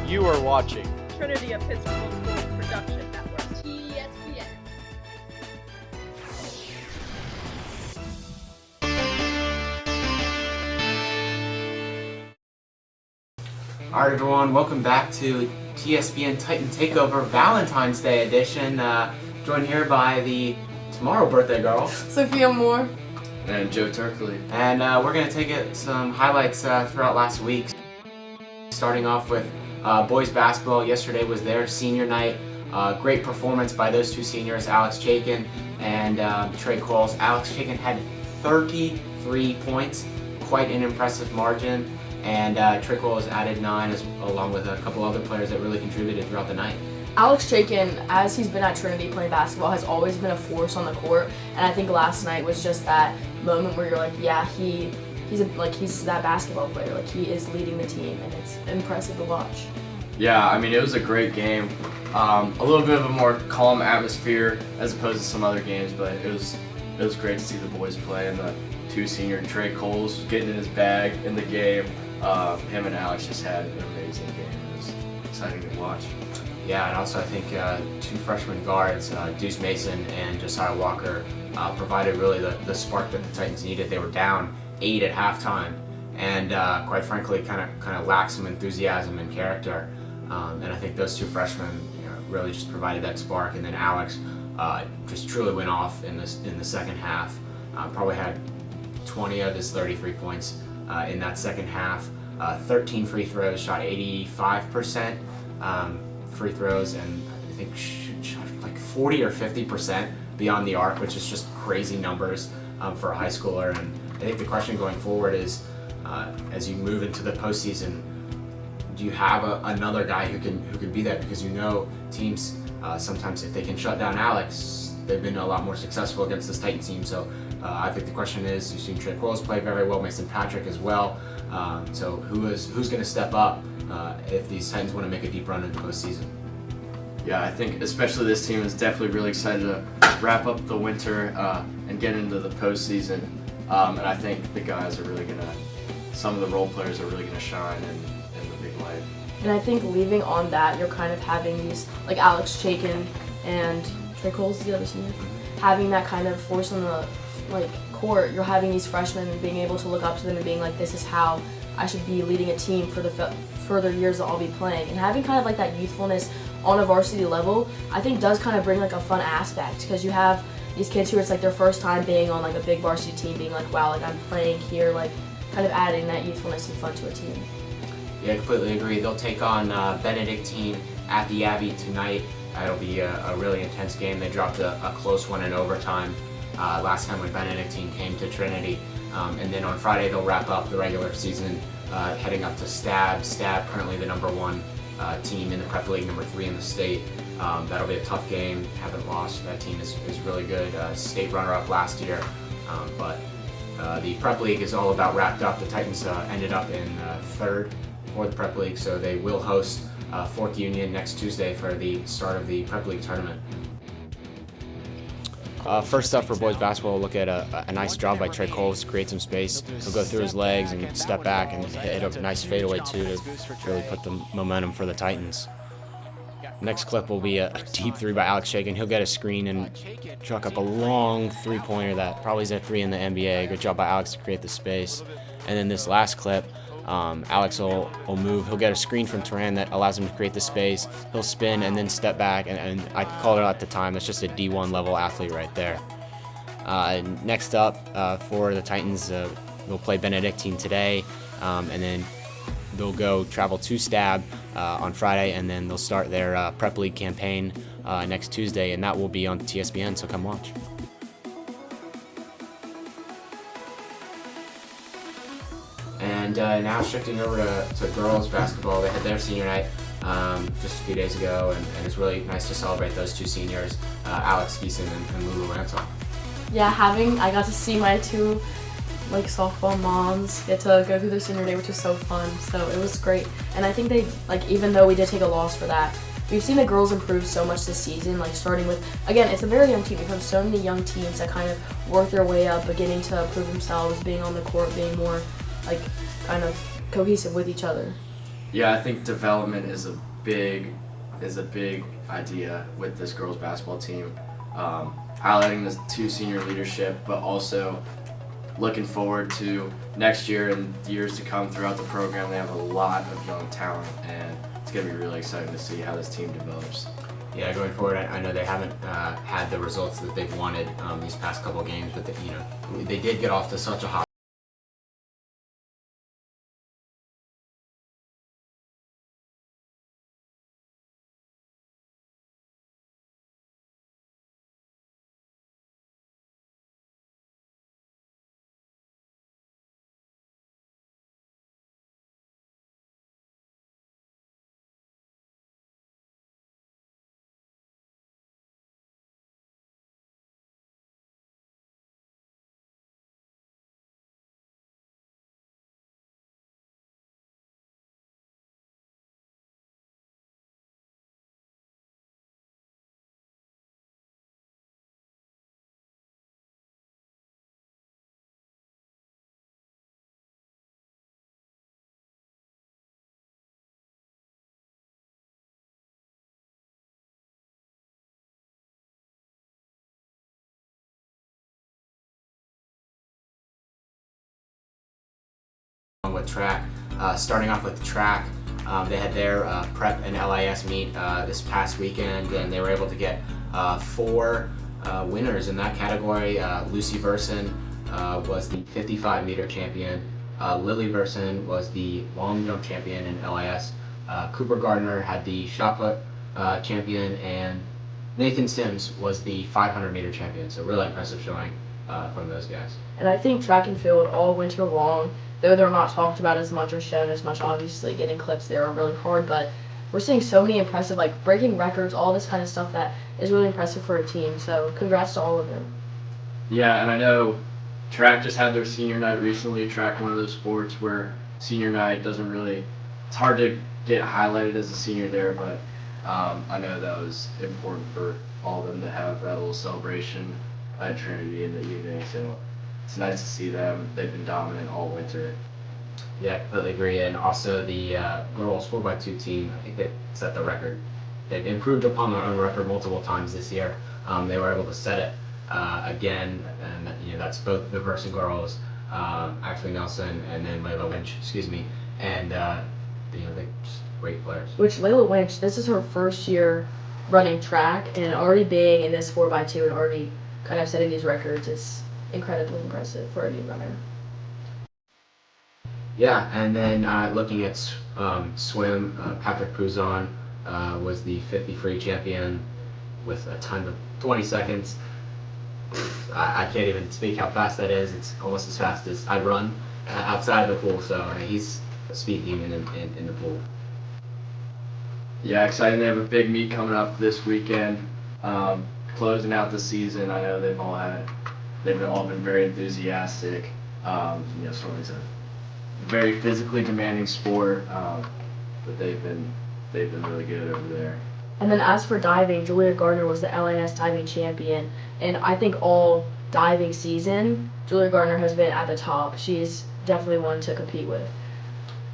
You are watching Trinity Episcopal School Production Network. TESPN. Alright everyone, welcome back to TESPN Titan Takeover Valentine's Day edition. Joined here by the tomorrow birthday girl, Sophia Moore. And Joe Turkley. and we're going to take some highlights throughout last week. Starting off with boys basketball. Yesterday was their senior night. Great performance by those two seniors, Alex Chaikin and Trey Coles. Alex Chaikin had 33 points, quite an impressive margin. And Trey Coles added 9 along with a couple other players that really contributed throughout the night. Alex Chaikin, as he's been at Trinity playing basketball, has always been a force on the court. And I think last night was just that moment where you're like, yeah, he's that basketball player. Like, he is leading the team, and it's impressive to watch. Yeah, I mean, it was a great game. A little bit of a more calm atmosphere as opposed to some other games, but it was great to see the boys play, and the two senior Trey Coles getting in his bag in the game. Him and Alex just had an amazing game. It was exciting to watch. Yeah, and also I think two freshman guards, Deuce Mason and Josiah Walker, provided really the spark that the Titans needed. They were down 8 at halftime, and quite frankly, kind of lacked some enthusiasm and character. And I think those two freshmen, really just provided that spark. And then Alex just truly went off in the second half. Probably had 20 of his 33 points in that second half. 13 free throws, shot 85% free throws, and I think shot like 40 or 50% beyond the arc, which is just crazy numbers for a high schooler. And I think the question going forward is, as you move into the postseason, do you have another guy who can be that? Because teams sometimes, if they can shut down Alex, they've been a lot more successful against this Titan team. So I think the question is, you've seen Trey Coles play very well, Mason Patrick as well. So who's going to step up if these Titans want to make a deep run in the postseason? Yeah, I think especially this team is definitely really excited to wrap up the winter and get into the postseason. And I think the guys are really some of the role players are really going to shine in the big light. And I think leaving on that, you're kind of having these, like Alex Chaikin and Trey Coles, the other senior, having that kind of force on the court. You're having these freshmen and being able to look up to them and being like, this is how I should be leading a team for the further years that I'll be playing. And having kind of like that youthfulness on a varsity level, I think does kind of bring like a fun aspect, because you have these kids who it's like their first time being on like a big varsity team, being like, wow, like I'm playing here, like kind of adding that youthfulness and fun to a team. Yeah, I completely agree. They'll take on Benedictine at the Abbey tonight. It'll be a really intense game. They dropped a close one in overtime last time when Benedictine came to Trinity. And then on Friday they'll wrap up the regular season heading up to Stab. Stab currently the number 1 team in the Prep League, number 3 in the state. That'll be a tough game. Haven't lost. That team is really good. State runner-up last year. But the Prep League is all about wrapped up. The Titans ended up in 3rd for the Prep League, so they will host Fork Union next Tuesday for the start of the Prep League tournament. First up for boys basketball, we'll look at a nice job by Trey Coles to create some space. He'll go through his legs and step back and hit a nice fadeaway too to really put the momentum for the Titans. Next clip will be a deep 3 by Alex Chaikin. He'll get a screen and chuck up a long 3-pointer that probably is a 3 in the NBA. Good job by Alex to create the space. And then this last clip, Alex will move. He'll get a screen from Turan that allows him to create the space. He'll spin and then step back, and I called it out at the time. That's just a D1 level athlete right there. Next up for the Titans, they'll play Benedictine today, and then they'll travel to Stab on Friday, and then they'll start their Prep League campaign next Tuesday, and that will be on TSPN, so come watch. And now shifting over to girls basketball, they had their senior night just a few days ago, and it's really nice to celebrate those two seniors, Alex Geeson and Lulu Lansall. Yeah, I got to see my two softball moms get to go through their senior day, which was so fun. So it was great, and I think they even though we did take a loss for that, we've seen the girls improve so much this season. Starting with, again, it's a very young team. We've had so many young teams that kind of work their way up, beginning to prove themselves, being on the court, being more kind of cohesive with each other. Yeah, I think development is a big idea with this girls basketball team. Highlighting the 2 senior leadership, but also looking forward to next year and years to come throughout the program. They have a lot of young talent, and it's going to be really exciting to see how this team develops. Yeah, going forward, I know they haven't had the results that they've wanted these past couple of games, but they did get off to such a hot. With track, starting off with track, they had their prep and LIS meet this past weekend, and they were able to get 4 winners in that category. Lucy Verson was the 55-meter champion. Lily Verson was the long jump champion in LIS. Cooper Gardner had the shot put champion, and Nathan Sims was the 500-meter champion. So really impressive showing from those guys. And I think track and field all winter long, though they're not talked about as much or shown as much, obviously getting clips there are really hard, but we're seeing so many impressive, like breaking records, all this kind of stuff that is really impressive for a team. So congrats to all of them. Yeah, and I know track just had their senior night recently. Track, one of those sports where senior night doesn't really, it's hard to get highlighted as a senior there, but I know that was important for all of them to have that little celebration at Trinity in the evening. So it's nice to see them. They've been dominant all winter. Yeah, completely agree. And also the girls 4x2 team, I think they set the record. They've improved upon their own record multiple times this year. They were able to set it again, and that's both the Verson girls, Ashley Nelson, and then Layla Winch. And they're just great players. Which Layla Winch, this is her first year running track, and already being in this 4x2 and already kind of setting these records. It's incredibly impressive for a new runner. Yeah, and then looking at swim, Patrick Pouzon was the 50 free champion with a time of 20 seconds. I can't even speak how fast that is. It's almost as fast as I run outside of the pool, so he's a speed demon in the pool. Yeah, exciting. They have a big meet coming up this weekend, closing out the season. I know they've all been very enthusiastic. Swimming's a very physically demanding sport, but they've been really good over there. And then as for diving, Julia Gardner was the LIS diving champion, and I think all diving season, Julia Gardner has been at the top. She's definitely one to compete with.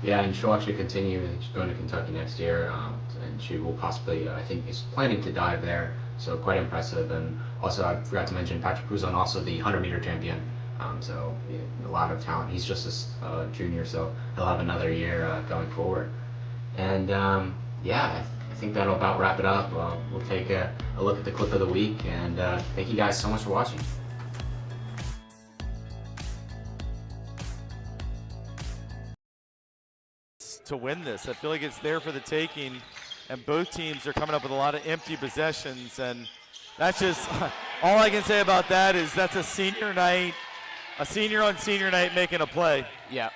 Yeah, and she'll actually continue. She's going to Kentucky next year, and she will possibly, I think, is planning to dive there. So quite impressive. And also, I forgot to mention Patrick Pouzon, also the 100-meter champion. So a lot of talent. He's just a junior, so he'll have another year going forward. And I think that'll about wrap it up. We'll take a look at the clip of the week, and thank you guys so much for watching. To win this, I feel like it's there for the taking, and both teams are coming up with a lot of empty possessions, and that's just all I can say about that is that's a senior night, a senior on senior night making a play. Yeah,